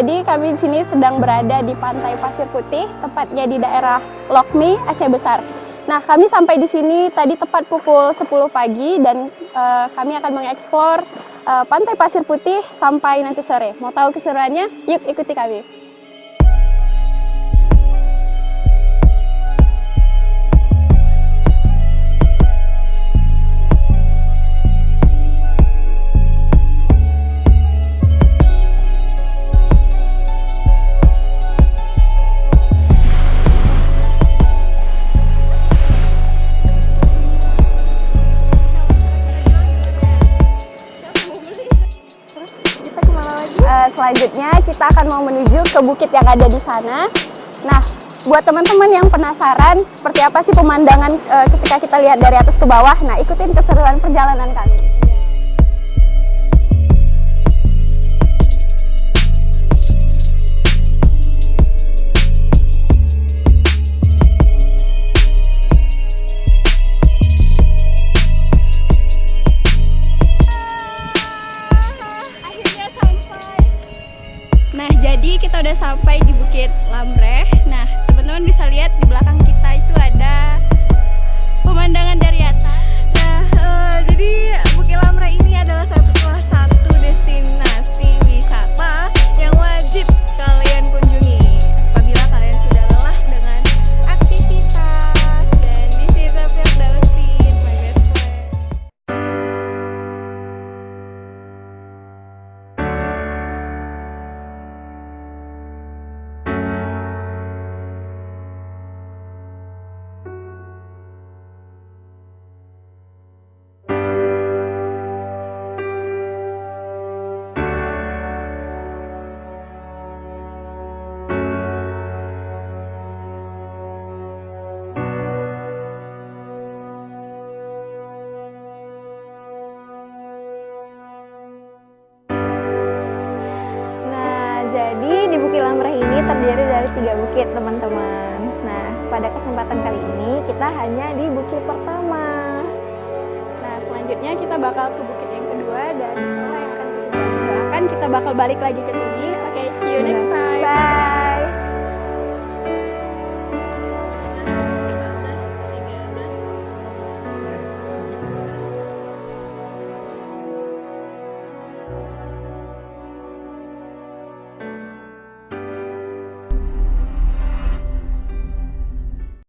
jadi kami di sini sedang berada di Pantai Pasir Putih, tepatnya di daerah Lokmi, Aceh Besar. Nah, kami sampai di sini tadi tepat pukul 10 pagi dan kami akan mengeksplor Pantai Pasir Putih sampai nanti sore. Mau tahu keseruannya? Yuk ikuti kami. Selanjutnya kita akan mau menuju ke bukit yang ada di sana. Nah, buat teman-teman yang penasaran seperti apa sih pemandangan ketika kita lihat dari atas ke bawah, nah ikutin keseruan perjalanan kami. Nah, jadi kita udah sampai di Bukit Lamreh. Nah, teman-teman bisa lihat di belakang kita itu ada pemandangan dari atas. Nah, jadi Bukit Lamreh ini adalah salah satu destinasi wisata yang wajib kalian kunjungi apabila kalian sudah lelah dengan aktivitas dan di sini terdapat dolphin, my best friend. Jadi di Bukit Lamreh ini terdiri dari 3 bukit, teman-teman. Nah, pada kesempatan kali ini kita hanya di bukit pertama. Nah, selanjutnya kita bakal ke bukit yang kedua dan setelah yang akan kita doakan kita bakal balik lagi ke sini. Oke, see you next time. Bye.